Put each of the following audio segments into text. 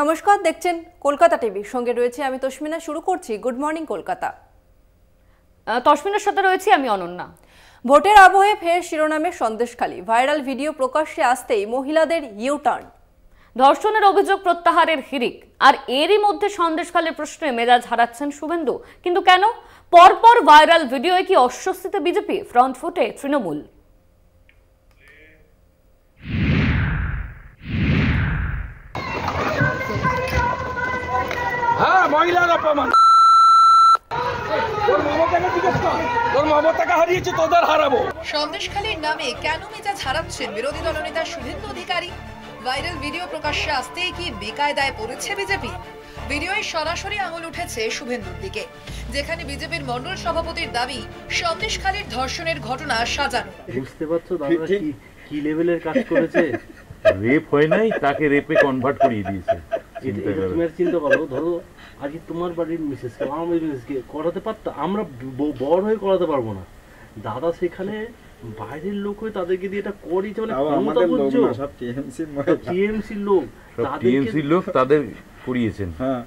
নমস্কার, দেখছেন কলকাতা টিভি। সঙ্গে রয়েছে আমি তসমিনা। শুরু করছি গুড মর্নিং কলকাতা। তসমিনার সাথে রয়েছি আমি অনন্যা। ভোটের আবহে ফের শিরোনামে সন্দেশখালী। ভাইরাল ভিডিও প্রকাশ্যে আসতেই মহিলাদের ইউটার্ন। ধর্ষণের অভিযোগ প্রত্যাহারের হিড়িক। আর এরই মধ্যে সন্দেশখালীর প্রশ্নে মেজাজ হারাচ্ছেন শুভেন্দু। কিন্তু কেন? পরপর ভাইরাল ভিডিওয়ে কি অস্বস্তিতে বিজেপি? ফ্রন্ট ফুটে তৃণমূল। হ্যাঁ, মহিলার অপমান। তোর মমতাকে হারিয়েছে, তোদের হারাবো। সন্দেশখালীর নামে কেন মেজাজ হারাচ্ছেন বিরোধী দলনেতা শুভেন্দু অধিকারী? ভাইরাল ভিডিও প্রকাশ্যে আসতেই কি বেকায়দায় পড়েছে বিজেপি? ভিডিওয় সরাসরি আঙুল উঠেছে শুভেন্দুর দিকে, যেখানে বিজেপির মণ্ডল সভাপতির দাবি সন্দেশখালীর ধর্ষণের ঘটনা সাজানো। বুঝতে পারছো দাদা কি লেভেলের কাজ করেছে? রেপ হয় নাই, তাকে রেপে কনভার্ট করিয়ে দিয়েছে। চিন্তা করো, ধরো আজকে তোমার বাড়ির মিসেসকে আমার বাড়ির মিসেসকে করাতে পারতো, আমরা বড় হয়ে করাতে পারবো না। দাদা সেখানে বাইরের লোক হয়ে তাদেরকে দিয়ে এটা করিয়েছে, মানে আমাদের লোক না, সব টিএমসির লোক, টিএমসির লোক তাদের করিয়েছেন। হ্যাঁ।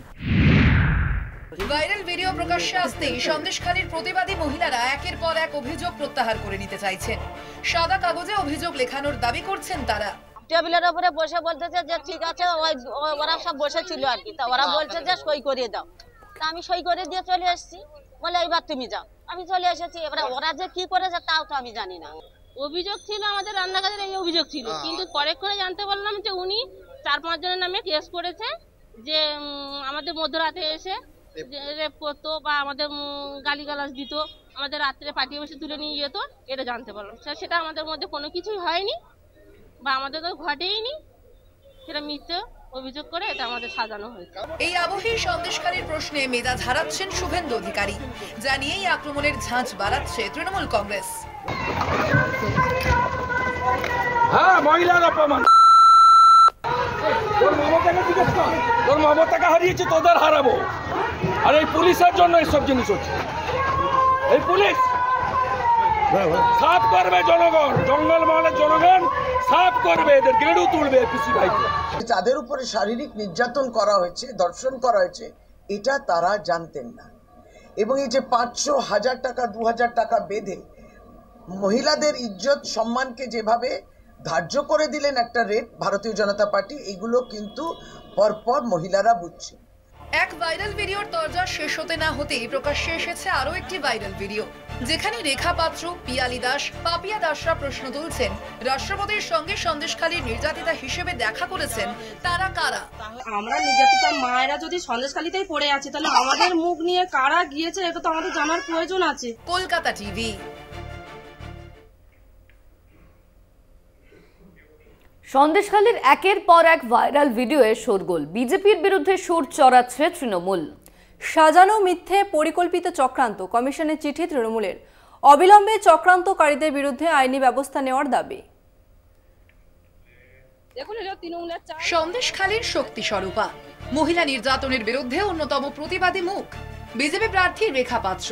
ভাইরাল ভিডিও প্রকাশ্যে আসতেই সন্দেশখালীর প্রতিবাদী মহিলারা একের পর এক অভিযোগ প্রত্যাহার করে নিতে চাইছেন। সাদা কাগজে অভিযোগ লেখানোর দাবি করছেন তারা। টেবিলের উপরে বসে বলতেছে যে ঠিক আছে, ওরা সব বসেছিল আর কি, তা ওরা বলছে যে সই করিয়ে দাও। তা আমি সই করে দিয়ে চলে এসেছি, বলে এইবার তুমি যাও। আমি চলে এসেছি, এবারে ওরা যে কি করেছে তাও তো আমি জানি না। অভিযোগ ছিল আমাদের রান্নাঘরের, এই অভিযোগ ছিল, কিন্তু পরে করে জানতে পারলাম যে উনি 4-5 জনের নামে কেস করেছে, যে আমাদের মধ্যরাতে এসে রেপ করতো বা আমাদের গালিগালাজ দিত, আমাদের রাত্রে পাঠিয়ে বসে তুলে নিয়ে যেত। এটা জানতে পারলাম। সেটা আমাদের মধ্যে কোনো কিছুই হয়নি বা আমাদের তো ঘটেইনি, সেটা মিথ্যে অভিযোগ করে এটা আমাদের সাজানো হয়েছে। এই আবহেই সন্দেশখালীর প্রশ্নে মেজাজ হারাচ্ছেন শুভেন্দু অধিকারী, জানিয়েই আক্রমণের ঝাঁঝ বাড়াচ্ছে তৃণমূল কংগ্রেস। হ্যাঁ, মহিলার অপমান। তোর মমতাকে হারিয়েছে, তোদের হারাবো। আর এই পুলিশের জন্য এসব জিনিস হচ্ছে। এই পুলিশ সাফ করবে জনগণ, জঙ্গল মহলের জনগণ সাফ করবে, এদের গেড়ু তুলবে পিসি ভাইকে। তাদের উপরে শারীরিক নির্যাতন করা হয়েছে, ধর্ষণ করা হয়েছে, এটা তারা জানতেন না। এবং এই যে 500, 1000 টাকা, 2000 টাকা বেঁধে মহিলাদের ইজ্জত সম্মানকে যেভাবে ধার্য করে দিলেন একটা রেট ভারতীয় জনতা পার্টি, এগুলো কিন্তু পরপর মহিলারা বুঝছে। এক ভাইরাল ভিডিওর দরজা শেষ হতে না হতেই প্রকাশ্যে এসেছে আরো একটি ভাইরাল ভিডিও, যেখানে রেখা পাত্র, পিয়ালি দাস, পাপিয়া দাসরা প্রশ্ন তুলছেন রাষ্ট্রপতির সঙ্গে সন্দেশখালীর নির্যাতিতা হিসেবে দেখা করেছেন তারা কারা। আমরা নির্যাতিতা মায়েরা যদি সন্দেশখালীতেই পড়ে আছি, তাহলে আমাদের মুখ নিয়ে কারা গিয়েছে এটা তো আমাদের জানার প্রয়োজন আছে। কলকাতা টিভি। সন্দেশখালীর একের পর এক ভাইরাল ভিডিওয়ে শোরগোল। বিজেপির বিরুদ্ধে সুর চড়াচ্ছে তৃণমূল। সাজানো মিথ্যে পরিকল্পিত চক্রান্ত, কমিশনের চিঠি তৃণমূলের। অবিলম্বে চক্রান্তকারীদের বিরুদ্ধে আইনি ব্যবস্থা নেওয়ার দাবি। সন্দেশখালীর শক্তি স্বরূপা, মহিলা নির্যাতনের বিরুদ্ধে অন্যতম প্রতিবাদী মুখ বিজেপি প্রার্থী রেখা পাত্র,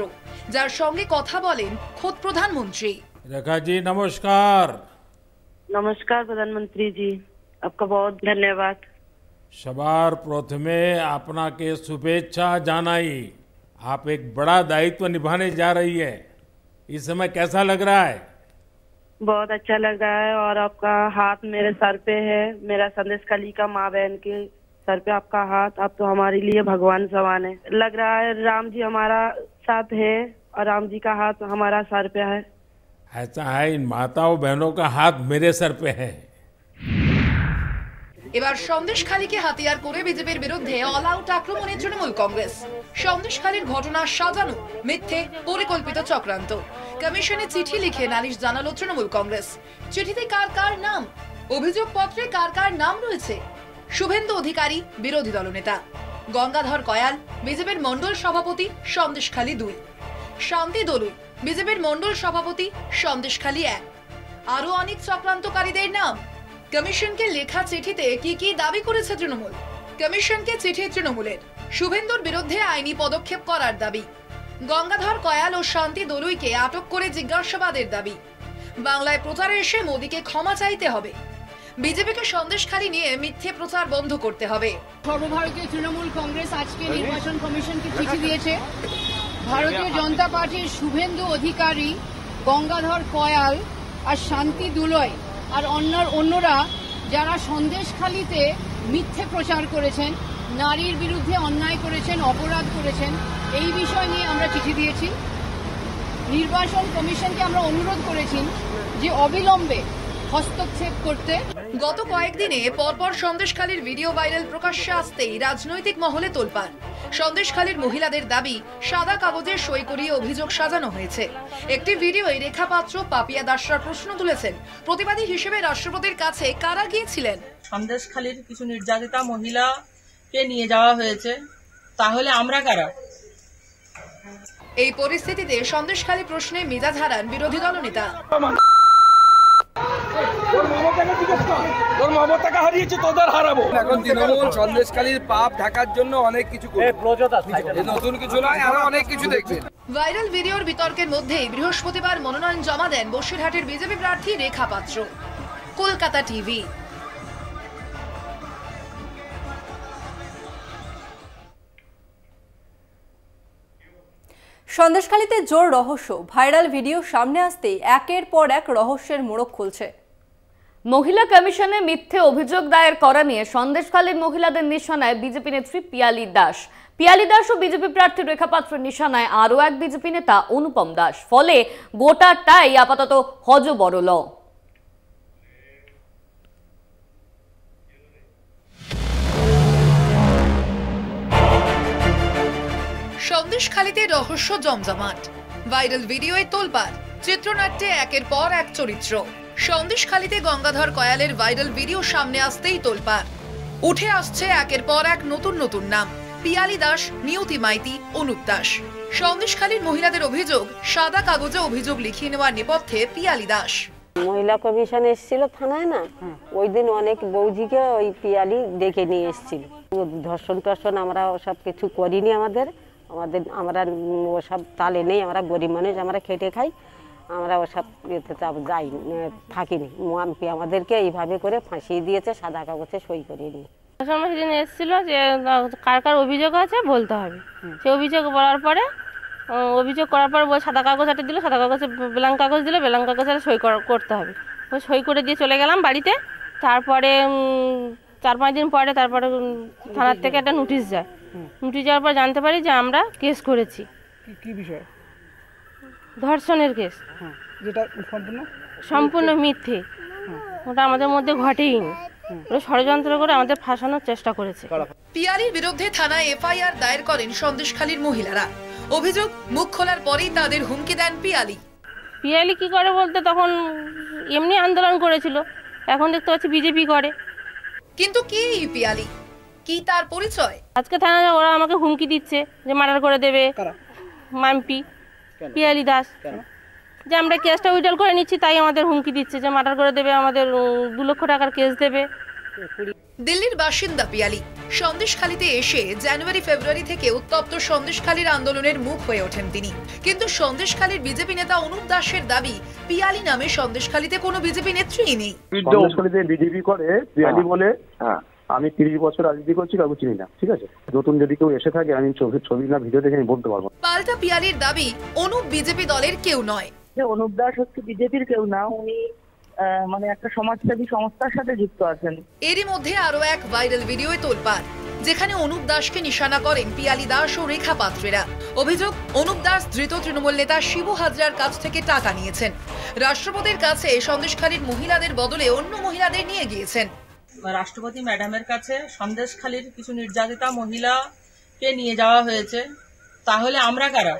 যার সঙ্গে কথা বলেন খোদ প্রধানমন্ত্রী। রেখা জি নমস্কার। नमस्कार प्रधानमंत्री जी, आपका बहुत धन्यवाद। सवार प्रथमे अपना के शुभेच्छा जानाई। आप एक बड़ा दायित्व निभाने जा रही है, इस समय कैसा लग रहा है? बहुत अच्छा लग रहा है, और आपका हाथ मेरे सर पे है, मेरा संदेशखाली का माँ बहन के सर पे आपका हाथ, आप तो हमारे लिए भगवान समान है। लग रहा है राम जी हमारा साथ है और राम जी का हाथ हमारा सर पे है। ऐसा है, इन माताओं बहनों का हाथ मेरे सर पे है। এবার সন্দেশখালীকে হাতিয়ার করে বিজেপির বিরুদ্ধে অল আউট আক্রমণে তৃণমূল কংগ্রেস। সন্দেশখালীর ঘটনা সাজানো মিথ্যে পরিকল্পিত চক্রান্ত। কমিশনে চিঠি লিখে নালিশ জানালো তৃণমূল কংগ্রেস। চিঠিতে কার কার নাম, অভিযোগপত্রে কার কার নাম রয়েছে? শুভেন্দু অধিকারী বিরোধী দলনেতা, গঙ্গাধর কয়াল বিজেপির মণ্ডল সভাপতি সন্দেশখালী 2, শান্তি দলুই বিজেপির মণ্ডল সভাপতি সন্দেশখালী 1, আরো অনেক চক্রান্তকারীদের নাম। কমিশনকে লেখা চিঠিতে কি কি দাবি করেছে তৃণমূল? কমিশনকে চিঠি তৃণমূলের শুভেন্দুর বিরুদ্ধে আইনি পদক্ষেপ করার দাবি, গঙ্গাধর কয়াল ও শান্তি দলুইকে আটক করে জিজ্ঞাসাবাদের দাবি, বাংলায় প্রচারে এসে মোদীকে ক্ষমা চাইতে হবে, বিজেপিকে সন্দেশখালী নিয়ে মিথ্যে প্রচার বন্ধ করতে হবে। সর্বভারতীয় তৃণমূল কংগ্রেস আজকে নির্বাচন কমিশনকে চিঠি দিয়েছে। ভারতীয় জনতা পার্টির শুভেন্দু অধিকারী, গঙ্গাধর কয়াল আর শান্তি দুলয় আর অন্যরা যারা সন্দেশখালীতে মিথ্যে প্রচার করেছেন, নারীর বিরুদ্ধে অন্যায় করেছেন, অপরাধ করেছেন, এই বিষয় নিয়ে আমরা চিঠি দিয়েছি। নির্বাচন কমিশনকে আমরা অনুরোধ করেছি যে অবিলম্বে হস্তক্ষেপ করতে। গত কয়েকদিনে পরপর সন্দেশখালীর ভিডিও ভাইরাল প্রকাশ্যে আসতেই রাজনৈতিক মহলে তোলপাড়। সন্দেশখালীর মহিলাদের দাবি সাদা কাগজে সই করিয়ে অভিযোগ সাজানো হয়েছে। একটি ভিডিওয়ে রেখা পাত্র, পাপিয়া দাসরা প্রশ্ন তুলেছেন, প্রতিবাদী হিসেবে রাষ্ট্রপতির কাছে কারা গিয়েছিলেন? সন্দেশখালীর কিছু নির্যাতিতা মহিলাকে নিয়ে যাওয়া হয়েছে, তাহলে আমরা কারা? এই পরিস্থিতিতে সন্দেশখালী প্রশ্নে মেজাজ হারান বিরোধী দলনেতা। তোর মমতাকে হারিয়েছে, তোদের হারাবো। এখন তৃণমূল সন্দেশখালীর পাপ ঢাকার জন্য অনেক কিছু করবে, নতুন কিছু নয়, আরো অনেক কিছু দেখবেন। ভাইরাল ভিডিওর বিতর্কের মধ্যেই বৃহস্পতিবার মনোনয়ন জমা দেন বসিরহাটের বিজেপি প্রার্থী রেখা পাত্র। কলকাতা টিভি। সন্দেশখালীতে জোর রহস্য, ভাইরাল ভিডিও সামনে আসতেই একের পর এক রহস্যের মোড়ক খুলছে। মহিলা কমিশনে মিথ্যে অভিযোগ দায়ের করা নিয়ে সন্দেশখালীর মহিলাদের নিশানায় বিজেপি নেত্রী পিয়ালি দাস। পিয়ালি দাস ও বিজেপি প্রার্থী রেখা পাত্রের নিশানায় আরও এক বিজেপি নেতা অনুপম দাস। ফলে গোটাটাই আপাতত হযবরল। সন্দেশখালীতে রহস্য জমজমাট, ভাইরাল ভিডিওয়ে তোলপাড়, চিত্রনাট্যে একের পর এক চরিত্র। সন্দেশখালীতে গঙ্গাধর কয়ালের ভাইরাল ভিডিও সামনে আসতেই তোলপাড়। উঠে আসছে একের পর এক নতুন নতুন নাম, পিয়ালি দাস, নিয়তি মাইতি, অনুপ দাস। সন্দেশখালীর মহিলাদের অভিযোগ, সাদা কাগজে অভিযোগ লিখিয়ে নেওয়ার নেপথ্যে পিয়ালি দাস। মহিলা কমিশন এসেছিল থানায় না, ওই দিন অনেক বৌজিকে ওই পিয়ালি ডেকে নিয়ে এসেছিল। ধর্ষণ টর্ষণ আমরা ওসব কিছু করিনি, আমরা ওসব তালে নেই, আমরা গরিব মানুষ, আমরা খেটে খাই, আমরা ওসব যাই থাকিনি। এমপি আমাদেরকে এইভাবে করে ফাঁসিয়ে দিয়েছে, সাদা কাগজে সই করিয়ে নিয়ে। সেদিন এসেছিল যে কার কার অভিযোগ আছে বলতে হবে। সে অভিযোগ বলার পরে সাদা কাগজ হাতে দিল, সাদা কাগজে ব্ল্যাঙ্ক কাগজ দিল, ব্ল্যাঙ্ক কাগজে সই করতে হবে। ওই সই করে দিয়ে চলে গেলাম বাড়িতে। তারপরে 4-5 দিন পরে তারপরে থানার থেকে একটা নোটিশ যায়। নোটিশ যাওয়ার পর জানতে পারি যে আমরা কেস করেছি। কি বিষয়? ধর্ষণের কেস, যেটা সম্পূর্ণ মিথ্যে। ওটা আমাদের মধ্যে ঘটেইনি। ওরা ষড়যন্ত্র করে আমাদের ফাঁসানোর চেষ্টা করেছে। পিয়ালির বিরুদ্ধে থানায় এফআইআর দায়ের করেন সন্দেশখালীর মহিলারা। অভিযোগ, মুখ খোলার পরেই তাদের হুমকি দেন পিয়ালি। পিয়ালি কি করে বলতে, তখন এমনি আন্দোলন করেছিল, এখন দেখতে পাচ্ছি বিজেপি করে। কিন্তু কি পিয়ালি, কি তার পরিচয়? আজকে থানায় ওরা আমাকে হুমকি দিচ্ছে যে মার্ডার করে দেবে। এমপি পিয়ালি দাস, যে আমরা কেসটা উইড্রল করে নিচ্ছি, তাই আমাদের হুমকি দিচ্ছে যে মার্ডার করে দেবে, আমাদের 2 লক্ষ টাকার কেস দেবে। দিল্লির বাসিন্দা পিয়ালি সন্দেশখালীতে এসে জানুয়ারি-ফেব্রুয়ারি থেকে উত্তপ্ত সন্দেশখালীর আন্দোলনের মুখ হয়ে ওঠেন তিনি। কিন্তু সন্দেশখালীর বিজেপি নেতা অনুপ দাসের দাবি, পিয়ালি নামে সন্দেশখালীতে কোনো বিজেপি নেত্রীই নেই। সন্দেশখালীতে বিজেপি করে পিয়ালি বলে। আমি 30 বছর রাজনীতি করছি, কাউকে চিনি না, ঠিক আছে? নতুন যদি কেউ এসে থাকে, আমি ছবি না ভিডিও দেখে আমি বলতে পারবো। পাল্টা পিয়ালির দাবি, অনুপ বিজেপি দলের কেউ নয়। অনুপ দাস হচ্ছে বিজেপির কেউ না, উনি মানে একটা সমাজসেবী সংস্থার সাথে যুক্ত আছেন। এরই মধ্যে আরো এক ভাইরাল ভিডিওয়ে তোলপাড়, যেখানে অনুপ দাসকে নিশানা করেন পিয়ালি দাস ও রেখা পাত্রেরা। অভিযোগ, অনুপ দাস ধৃত তৃণমূল নেতা শিবু হাজরার কাছ থেকে টাকা নিয়েছেন। রাষ্ট্রপতির কাছে সন্দেশখালীর মহিলাদের বদলে অন্য মহিলাদের নিয়ে গিয়েছেন। রাষ্ট্রপতি ম্যাডামের কাছে সন্দেশখালীর কিছু নির্যাতিতা মহিলাকে নিয়ে যাওয়া হয়েছে, তাহলে আমরা কারা?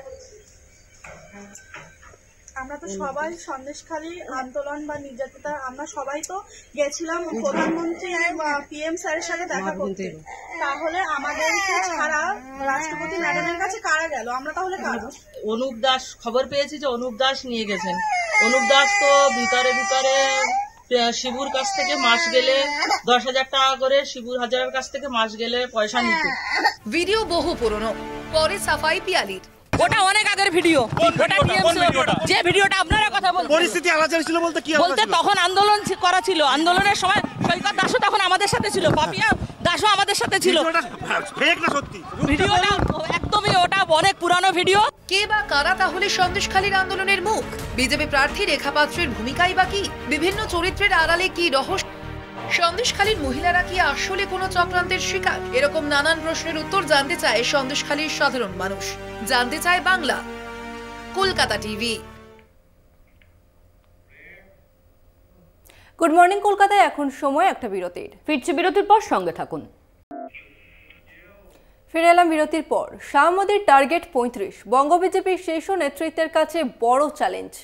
আমরা তো সবাই সন্দেশখালী আন্দোলন বা নির্যাতিতা, আমরা সবাই তো গেছিলাম প্রধানমন্ত্রী PM স্যারের সাথে দেখা করতে। তাহলে আমাদেরকে ছাড়া রাষ্ট্রপতি ম্যাডামের কাছে কারা গেল? আমরা তাহলে কারা? অনুপ দাস, খবর পেয়েছি যে অনুপ দাস নিয়ে গেছেন। অনুপ দাস তো ভিতরে শিবুর কাছ থেকে মাস গেলে 10,000 টাকা করে, শিবুর হাজারের কাছ থেকে মাস গেলে পয়সা নিত। ভিডিও বহু পুরনো, পরে সাফাই পিয়ালির। ওটা অনেক আগের ভিডিও। ওটা যে ভিডিওটা আপনারা কথা বলছেন পরিস্থিতি আলাদা ছিল বলতে কি বলতে তখন আন্দোলন করা ছিল, আন্দোলনের সময় সৈকত দাসও তখন আমাদের সাথে ছিল, পাপিয়া দাসও আমাদের সাথে ছিল। ফেক না সত্যি ভিডিওটা একদমই ওটা অনেক পুরানো ভিডিও। কে বা কারা তাহলে সন্দেশখালীর আন্দোলনের মুখ? বিজেপি প্রার্থী রেখা পাত্রের ভূমিকাই বা কি? বিভিন্ন চরিত্রের আড়ালে কি রহস্য? সন্দেশখালীর মহিলারা কি আসলে কোনো চক্রান্তের শিকার? এরকম নানান প্রশ্নের উত্তর জানতে চায় সন্দেশখালীর সাধারণ মানুষ, জানতে চায় Bangla. Kolkata TV. Good morning কলকাতায় এখন সময় একটা বিরতির। ফিরছি বিরতির পর, সঙ্গে থাকুন। ফিরে এলাম বিরতির পর। শাহ মোদির টার্গেট ৩৫, বঙ্গ বিজেপির শীর্ষ নেতৃত্বের কাছে বড় চ্যালেঞ্জ।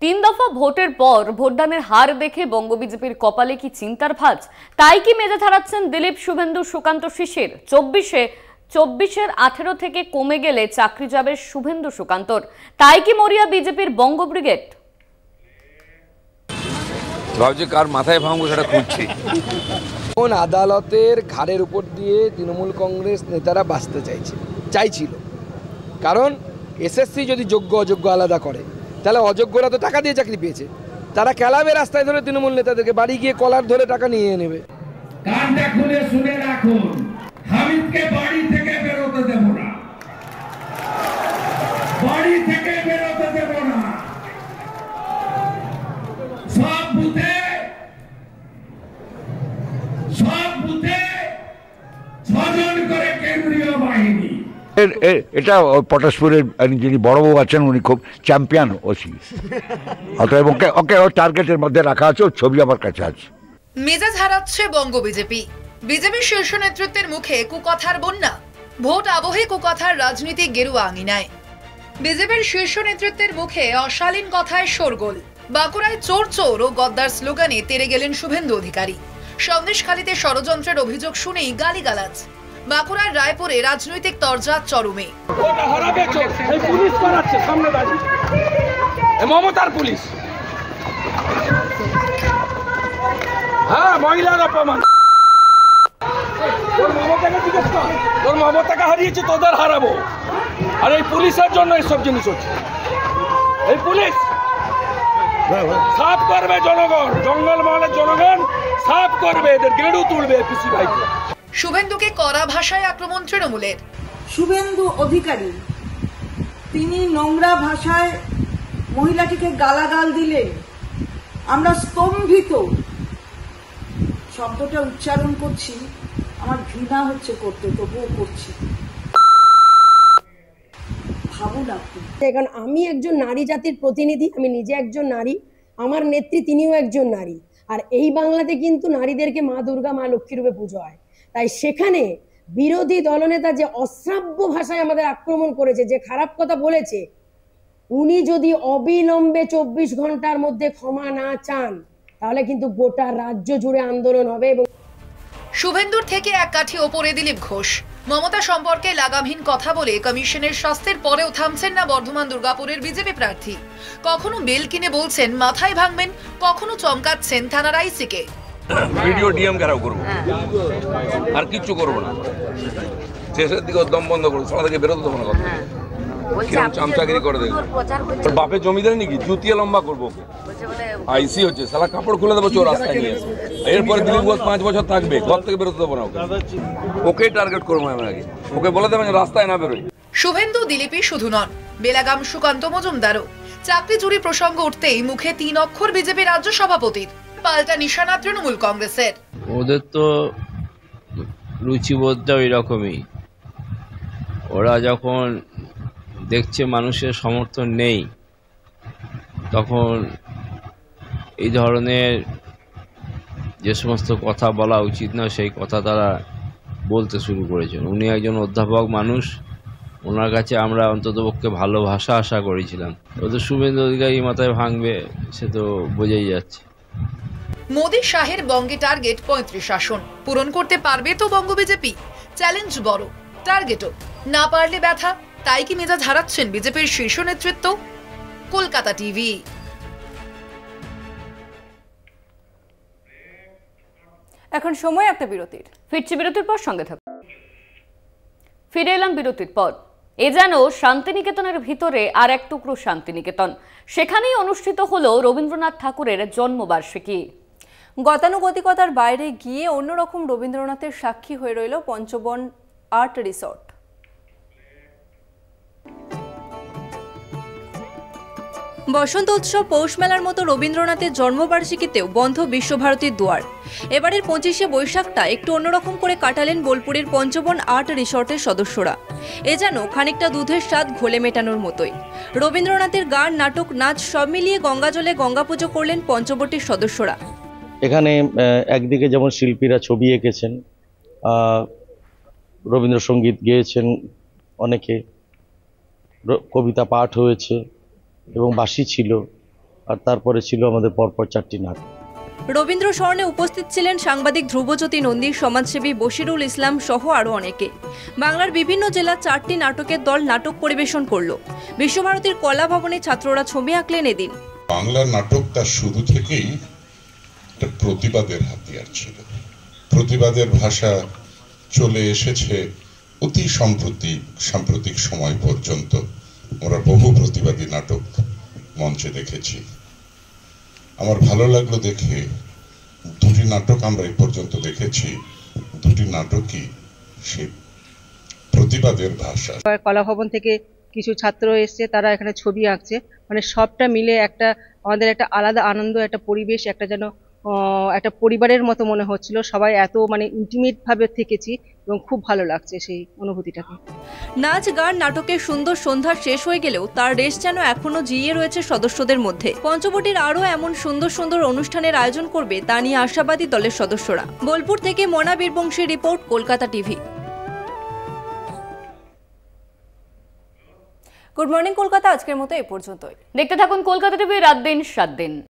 ৩ দফা ভোটের পর ভোটদানের হার দেখে বঙ্গ বিজেপির কপালে কি চিন্তার ভাঁজ? তাই কি মেজাজ হারাচ্ছেন দিলীপ, শুভেন্দু, সুকান্ত শিশির? ২৪-এর 18 থেকে কমে গেলে চাকরি যাবে শুভেন্দু সুকান্তর। তাই কি মরিয়া বিজেপির বঙ্গ ব্রিগেড? ভাবছি কার মাথায় ভাঙবো সেটা খুঁজছি। কোন আদালতের ঘাড়ের উপর দিয়ে তৃণমূল কংগ্রেস নেতারা বাঁচতে চাইছিল, কারণ এসএসসি যদি যোগ্য অযোগ্য আলাদা করে তাহলে অযোগ্যরা তো টাকা দিয়ে চাকরি পেয়েছে, তারা ক্যালাবে রাস্তায় ধরে তৃণমূল নেতাদেরকে বাড়ি গিয়ে কলার ধরে টাকা নিয়ে নেবে। কানটা খুলে শুনে রাখুন, হামিদকে বাড়ি থেকে বেরোতে দেব না, বাড়ি থেকে বেরোতে দেব না। সব বুথে ছজন করে কেন্দ্রীয় বাহিনী। এটা পটাশপুরের যিনি বড়বাবু আছেন উনি খুব চ্যাম্পিয়ন ওসি, অতএব ওকে টার্গেটের মধ্যে রাখা আছে, ওর ছবি আমার কাছে আছে। মেজাজ হারাচ্ছে বঙ্গ বিজেপি। বিজেপির শীর্ষ নেতৃত্বের মুখে কুকথার বন্যা, ভোট আবহে কুকথার রাজনীতি গেরুয়া আঙিনায়। বিজেপির শীর্ষ নেতৃত্বের মুখে অশালীন কথায় শোরগোল। বাঁকুড়ায় চোর চোর ও গদ্দার স্লোগানে তেড়ে গেলেন শুভেন্দু অধিকারী। সন্দেশখালীতে ষড়যন্ত্রের অভিযোগ শুনেই গালিগালাজ। বাঁকুড়ার রায়পুরে রাজনৈতিক তরজা চরমে। মমতার পুলিশ, হ্যাঁ, মহিলার অপমান। তোর মমতাকে হারিয়েছি, তোদের হারাবো। আর এই পুলিশের জন্য এইসব জিনিস হচ্ছে। এই পুলিশ সাফ করবে জনগণ, জঙ্গল মহলের জনগণ সাফ করবে, এদের গেড়ু তুলবে পিসি ভাই। শুভেন্দুকে কড়া ভাষায় আক্রমণ তৃণমূলের। শুভেন্দু অধিকারী তিনি নোংরা ভাষায় মহিলাটিকে গালাগাল দিলে আমরা স্তম্ভিত। শব্দটা উচ্চারণ করছি, আমার ঘৃণা হচ্ছে করতে, তবুও করছি। ভাবুন আপনি, কারণ আমি একজন নারী জাতির প্রতিনিধি, আমি নিজে একজন নারী, আমার নেত্রী তিনিও একজন নারী। আর এই বাংলাতে কিন্তু নারীদেরকে মা দুর্গা, মা লক্ষ্মী রূপে পুজো হয়। তাই সেখানে বিরোধী দলনেতা যে অশ্রাব্য ভাষায় আমাদের আক্রমণ করেছে, যে খারাপ কথা বলেছে, উনি যদি অবিলম্বে 24 ঘন্টার মধ্যে ক্ষমা না চান তাহলে কিন্তু গোটা রাজ্য জুড়ে আন্দোলন হবে। এবং শুভেন্দুর থেকে এক কাঠি ওপরে দিলীপ ঘোষ। মমতা সম্পর্কে লাগামহীন কথা বলে কমিশনের শাস্তির পরেও থামছেন না বর্ধমান দুর্গাপুরের বিজেপি প্রার্থী। কখনো বেল কিনে বলছেন মাথায় ভাঙবেন, কখনো চমকাচ্ছেন থানার আইসিকে। ভিডিও ডিএম ঘেরাও করবো, আর কিচ্ছু করবো না। শেষের দিকে দম বন্ধ করবো, সবাই থেকে বেরোতে দেবো না। কথা কিরকম চামচাগিরি করে দেবো, বাপের জমিদার নাকি জুতিয়ে লম্বা করবো। আইসি হচ্ছে সালা, কাপড় খুলে দেবো চোর রাস্তায় নিয়ে। এরপরে দিলীপ ঘোষ 5 বছর থাকবে, ঘর থেকে বেরোতে দেবো না ওকে। ওকে টার্গেট করবো আমি আগে, ওকে বলে দেবেন রাস্তায় না বেরোই। শুভেন্দু দিলীপই শুধু নন, বেলাগাম সুকান্ত মজুমদারও। চাকরি চুরি প্রসঙ্গ উঠতেই মুখে 3 অক্ষর বিজেপি রাজ্য সভাপতির। পাল্টা নিশানা তৃণমূল কংগ্রেসের। ওদের তো রুচিবোধটা ওই রকমই। ওরা যখন দেখছে মানুষের সমর্থন নেই, তখন এই ধরনের যে সমস্ত কথা বলা উচিত না সেই কথা তারা বলতে শুরু করেছেন। উনি একজন অধ্যাপক মানুষ, ওনার কাছে আমরা অন্ততপক্ষে ভালো ভাষা আশা করেছিলাম। ওদের শুভেন্দু অধিকারী মাথায় ভাঙবে সে তো বোঝাই যাচ্ছে। মোদি শাহের বঙ্গে টার্গেট 35 আসন পূরণ করতে পারবে তো বঙ্গ বিজেপি? চ্যালেঞ্জ বড়, টার্গেটও না পারলে ব্যথা। তাই কি মেজাজ হারাচ্ছেন বিজেপির শীর্ষ নেতৃত্ব? কলকাতা টিভি। এখন সময় একটা বিরতির। ফিরছি বিরতির পর, সঙ্গে থাকুন। ফিরে এলাম বিরতির পর। এ যেন শান্তিনিকেতনের ভিতরে আর এক টুকরো শান্তিনিকেতন। সেখানেই অনুষ্ঠিত হলো রবীন্দ্রনাথ ঠাকুরের জন্মবার্ষিকী। গতানুগতিকতার বাইরে গিয়ে অন্যরকম রবীন্দ্রনাথের সাক্ষী হয়ে রইল পঞ্চবন আর্ট রিসর্ট। বসন্ত উৎসব, পৌষ মেলার মতো রবীন্দ্রনাথের জন্মবার্ষিকীতেও বন্ধ বিশ্বভারতীর দুয়ার। এবারের 25শে বৈশাখটা একটু অন্যরকম করে কাটালেন বোলপুরের পঞ্চবন আর্ট রিসর্টের সদস্যরা। এ যেন খানিকটা দুধের স্বাদ ঘোলে মেটানোর মতোই। রবীন্দ্রনাথের গান, নাটক, নাচ সব মিলিয়ে গঙ্গাজলে গঙ্গা পুজো করলেন পঞ্চবটির সদস্যরা। এখানে একদিকে যেমন শিল্পীরা ছবি এঁকেছেন, রবীন্দ্রসঙ্গীত গেয়েছেন, অনেকে কবিতা পাঠ হয়েছে এবং বাঁশি ছিল, আর তারপরে ছিল আমাদের পরপর 4টি নাটক। রবীন্দ্র স্মরণে উপস্থিত ছিলেন সাংবাদিক ধ্রুবজ্যোতি নন্দী, সমাজসেবী বশিরুল ইসলাম সহ আরও অনেকে। বাংলার বিভিন্ন জেলার 4টি নাটকের দল নাটক পরিবেশন করল। বিশ্বভারতীর কলা ভবনে ছাত্ররা ছবি আঁকলেন এদিন। বাংলার নাটক তার শুরু থেকেই একটা প্রতিবাদের হাতিয়ার ছিল। প্রতিবাদের ভাষা চলে এসেছে অতি সাম্প্রতিক সময় পর্যন্ত। আমরা বহু প্রতিবাদী নাটক মঞ্চে দেখেছি। আমার ভালো লাগলো দেখে, 2টি নাটক আমরা এই পর্যন্ত দেখেছি, 2টি নাটকই সে প্রতিবাদের ভাষা। কলা ভবন থেকে কিছু ছাত্র এসছে, তারা এখানে ছবি আঁকছে, মানে সবটা মিলে একটা আমাদের একটা আলাদা আনন্দ, একটা পরিবেশ, একটা যেন একটা পরিবারের মতো মনে হচ্ছিল। সবাই এত মানে ইন্টিমেট ভাবে থেকেছি এবং খুব ভালো লাগছে সেই অনুভূতিটাকে। নাচ, গান, নাটকের সুন্দর সন্ধ্যা শেষ হয়ে গেলেও তার রেশ যেন এখনো জিয়ে রয়েছে সদস্যদের মধ্যে। পঞ্চবটির আরও এমন সুন্দর সুন্দর অনুষ্ঠানের আয়োজন করবে তা নিয়ে আশাবাদী দলের সদস্যরা। বোলপুর থেকে মনা বীরবংশীর report, Kolkata TV. Good morning Kolkata আজকের মতো এ পর্যন্তই। দেখতে থাকুন কলকাতা টিভি, রাত দিন 7 দিন।